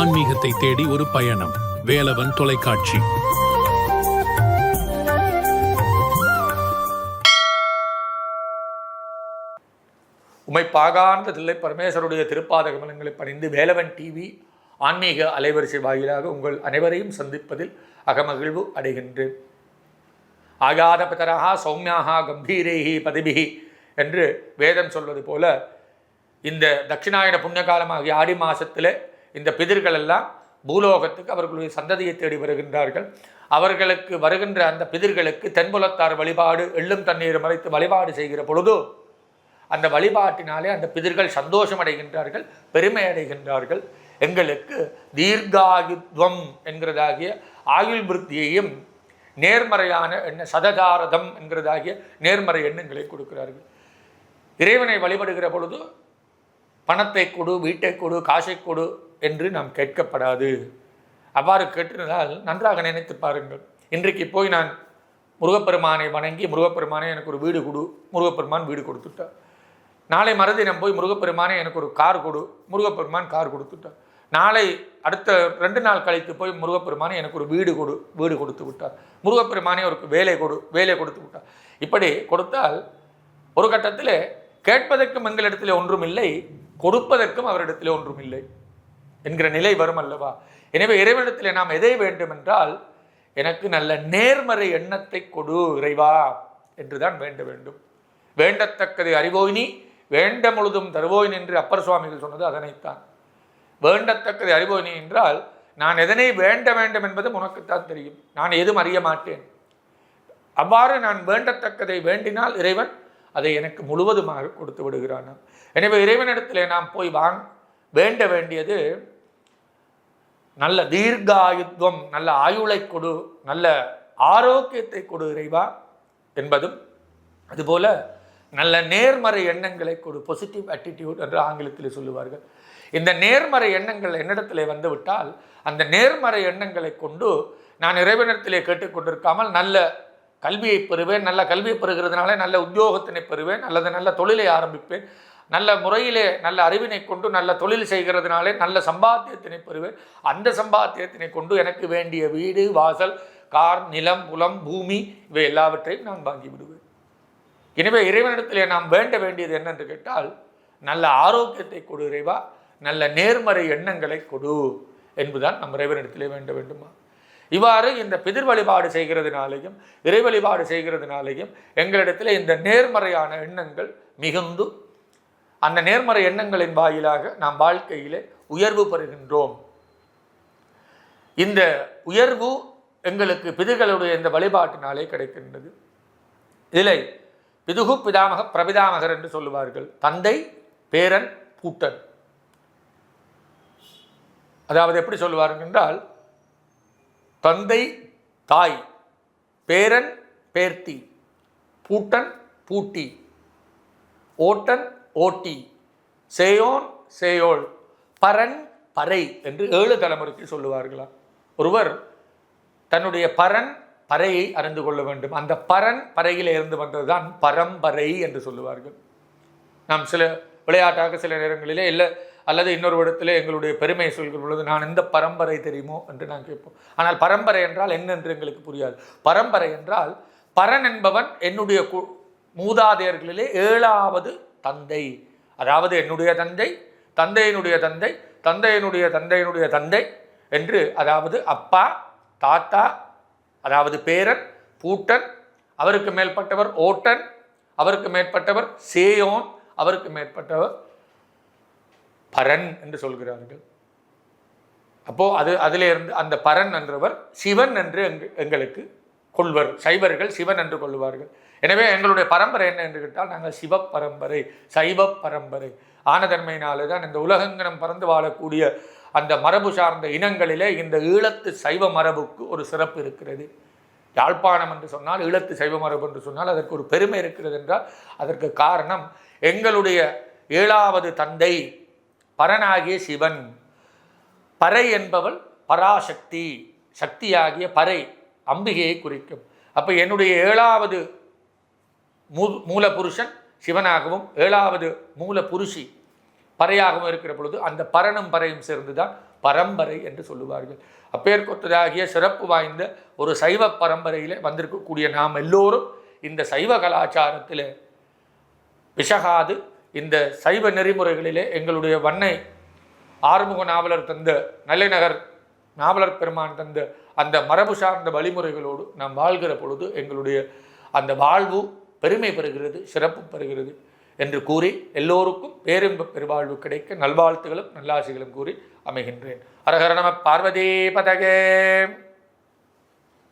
ஆன்மீகத்தை தேடி ஒரு பயணம். வேலவன் தொலைக்காட்சி. உமைப்பாகார்ந்த தில்லை பரமேஸ்வருடைய திருப்பாத கமலங்களை பணிந்து வேலவன் டிவி ஆன்மீக அலைவரிசை வாயிலாக உங்கள் அனைவரையும் சந்திப்பதில் அகமகிழ்வு அடைகின்றேன். ஆகாத பிதரஹா சௌமியாகா கம்பீரேஹி பதிபிகி என்று வேதம் சொல்வது போல, இந்த தட்சிணாயன புண்ணியகாலமாகிய ஆடி மாதத்தில் இந்த பிதிர்கள் எல்லாம் பூலோகத்துக்கு அவர்களுடைய சந்ததியை தேடி வருகின்றார்கள். அவர்களுக்கு வருகின்ற அந்த பிதிர்களுக்கு தென்புலத்தார் வழிபாடு, எள்ளும் தண்ணீர் மறைத்து வழிபாடு செய்கிற பொழுது அந்த வழிபாட்டினாலே அந்த பிதிர்கள் சந்தோஷம் அடைகின்றார்கள், பெருமை அடைகின்றார்கள். எங்களுக்கு தீர்காயுத்வம் என்கிறதாகிய ஆயுள் விருத்தியையும் நேர்மறையான சததாரதம் என்கிறதாகிய நேர்மறை எண்ணங்களை கொடுக்கிறார்கள். இறைவனை வழிபடுகிற பொழுது பணத்தை கொடு, வீட்டை கொடு, காசை கொடு என்று நாம் கேட்கப்படாது. அவ்வாறு கேட்டிருந்தால் நன்றாக நினைத்து பாருங்கள். இன்றைக்கு போய் நான் முருகப்பெருமானை வணங்கி, முருகப்பெருமானை எனக்கு ஒரு வீடு கொடு, முருகப்பெருமான் வீடு கொடுத்துட்டார். நாளை மறுதினம் போய் முருகப்பெருமானை எனக்கு ஒரு கார் கொடு, முருகப்பெருமான் கார் கொடுத்துட்டார். நாளை அடுத்த 2 நாள் கழித்து போய் முருகப்பெருமானை எனக்கு ஒரு வீடு கொடு, வீடு கொடுத்து விட்டார். முருகப்பெருமானை ஒரு வேலை கொடு, வேலை கொடுத்து விட்டார். இப்படி கொடுத்தால் ஒரு கட்டத்தில் கேட்பதற்கும் எங்களிடத்தில் ஒன்றும் இல்லை, கொடுப்பதற்கும் அவரிடத்தில் ஒன்றும் இல்லை என்கிற நிலை வரும் அல்லவா? எனவே இறைவனிடத்தில் நாம் எதை வேண்டும் என்றால், எனக்கு நல்ல நேர்மறை எண்ணத்தை கொடு இறைவா என்றுதான் வேண்ட வேண்டும். வேண்டத்தக்கதை அறிவோயினி வேண்ட முழுதும் தருவோயின் என்று அப்பர் சுவாமிகள் சொன்னது அதனைத்தான். வேண்டத்தக்கதை அறிவோயினி என்றால், நான் எதனை வேண்ட வேண்டும் என்பது உனக்குத்தான் தெரியும், நான் எதுவும் அறிய மாட்டேன். அவ்வாறு நான் வேண்டத்தக்கதை வேண்டினால் இறைவன் அதை எனக்கு முழுவதுமாக கொடுத்து விடுகிறான். எனவே இறைவனிடத்தில் நாம் போய் வேண்ட வேண்டியது நல்ல தீர்காயுத்வம், நல்ல ஆயுளை கொடு, நல்ல ஆரோக்கியத்தை கொடு இறைவா என்பதும், அதுபோல நல்ல நேர்மறை எண்ணங்களை கொடு, பாசிட்டிவ் ஆட்டிடியூட் என்று ஆங்கிலத்தில் சொல்லுவார்கள். இந்த நேர்மறை எண்ணங்கள் என்னிடத்தில் வந்துவிட்டால் அந்த நேர்மறை எண்ணங்களை கொண்டு நான் இறைவனிடத்திலே கேட்டுக்கொண்டிருக்காமல் நல்ல கல்வியை பெறுவேன், நல்ல கல்வியை பெறுகிறதுனால நல்ல உத்தியோகத்தினை பெறுவேன், அல்லது நல்ல தொழிலை ஆரம்பிப்பேன், நல்ல முறையிலே நல்ல அறிவினை கொண்டு நல்ல தொழில் செய்கிறதுனாலே நல்ல சம்பாத்தியத்தினை பெறுவேன். அந்த சம்பாத்தியத்தினை கொண்டு எனக்கு வேண்டிய வீடு, வாசல், கார், நிலம், புலம், பூமி இவை எல்லாவற்றையும் நான் வாங்கி விடுவேன். எனவே இறைவனிடத்திலே நாம் வேண்ட வேண்டியது என்னென்று கேட்டால், நல்ல ஆரோக்கியத்தை கொடு இறைவா, நல்ல நேர்மறை எண்ணங்களை கொடு என்பதுதான் நம் இறைவனிடத்திலே வேண்ட வேண்டுமா? இவ்வாறு இந்த பிதிர் வழிபாடு செய்கிறதுனாலேயும் இறை வழிபாடு செய்கிறதுனாலேயும் எங்களிடத்தில் இந்த நேர்மறையான எண்ணங்கள் மிகுந்து அந்த நேர்மறை எண்ணங்களின் வாயிலாக நாம் வாழ்க்கையிலே உயர்வு பெறுகின்றோம். இந்த உயர்வு எங்களுக்கு பிதிர்களுடைய இந்த வழிபாட்டினாலே கிடைக்கின்றது. இதில் பிதுகு பிதாமக பிரபிதாமகர் என்று சொல்லுவார்கள். தந்தை, பேரன், பூட்டன். அதாவது எப்படி சொல்லுவார்கள் என்றால், தந்தை தாய், பேரன் பேர்த்தி, பூட்டன் பூட்டி, ஓட்டன் ஓட்டி, சேயோன் சேயோள், பரன் பறை என்று 7 தலைமுறைக்கு சொல்லுவார்களாம். ஒருவர் தன்னுடைய பரன் பறையை அறிந்து கொள்ள வேண்டும். அந்த பரன் பறையில் இருந்து வந்ததுதான் பரம்பரை என்று சொல்லுவார்கள். நாம் சில விளையாட்டாக சில நேரங்களிலே இல்லை அல்லது இன்னொரு இடத்துல எங்களுடைய பெருமையை சொல்கிற பொழுது, நான் எந்த பரம்பரை தெரியுமோ என்று நான் கேட்போம். ஆனால் பரம்பரை என்றால் என்ன என்று எங்களுக்கு புரியாது. பரம்பரை என்றால் பரன் என்பவன் என்னுடைய மூதாதையர்களிலே 7வது தந்தை, அதாவது என்னுடைய தந்தை, தந்தையினுடைய தந்தை, தந்தையினுடைய தந்தையினுடைய தந்தை என்று, அதாவது அப்பா, தாத்தா, அதாவது பேரன், பூட்டன், அவருக்கு மேற்பட்டவர் ஓட்டன், அவருக்கு மேற்பட்டவர் சேயோன், அவருக்கு மேற்பட்டவர் பரன் என்று சொல்கிறார்கள். அப்போ அதிலே இருந்து அந்த பரன் என்றவர் சிவன் என்று எங்களுக்கு கொள்வர். சைவர்கள் சிவன் என்று கொள்வார்கள். எனவே எங்களுடைய பரம்பரை என்ன என்று கேட்டால், நாங்கள் சிவ பரம்பரை, சைவ பரம்பரை. ஆனதன்மையினாலே தான் இந்த உலகங்கனம் பறந்து வாழக்கூடிய அந்த மரபு சார்ந்த இனங்களிலே இந்த ஈழத்து சைவ மரபுக்கு ஒரு சிறப்பு இருக்கிறது. யாழ்ப்பாணம் என்று சொன்னால், ஈழத்து சைவ மரபு என்று சொன்னால் அதற்கு ஒரு பெருமை இருக்கிறது என்றால், அதற்கு காரணம் எங்களுடைய 7வது தந்தை பரனாகிய சிவன். பறை என்பவள் பராசக்தி, சக்தியாகிய பறை அம்பிகையை குறிக்கும். அப்போ என்னுடைய 7வது மூலபுருஷன் சிவனாகவும் 7வது மூலபுருஷி பறையாகவும் இருக்கிற பொழுது அந்த பரனும் பறையும் சேர்ந்துதான் பரம்பரை என்று சொல்லுவார்கள். அப்பேற்கொத்ததாகிய சிறப்பு வாய்ந்த ஒரு சைவ பரம்பரையில் வந்திருக்கக்கூடிய நாம் எல்லோரும் இந்த சைவ கலாச்சாரத்தில் பிசகாது இந்த சைவ நெறிமுறைகளிலே எங்களுடைய வண்ணை ஆறுமுக நாவலர் தந்த நல்லநகர் நாவலர் பெருமான் தந்த அந்த மரபு சார்ந்த வழிமுறைகளோடு நாம் வாழ்கிற பொழுது எங்களுடைய அந்த வாழ்வு பெருமை பெறுகிறது, சிறப்பு பெறுகிறது என்று கூறி எல்லோருக்கும் பேரின்ப பெருவாழ்வு கிடைக்க நல்வாழ்த்துகளும் நல்லாசிகளும் கூறி அமைகின்றேன். ஹரஹர நம பார்வதி பதகே.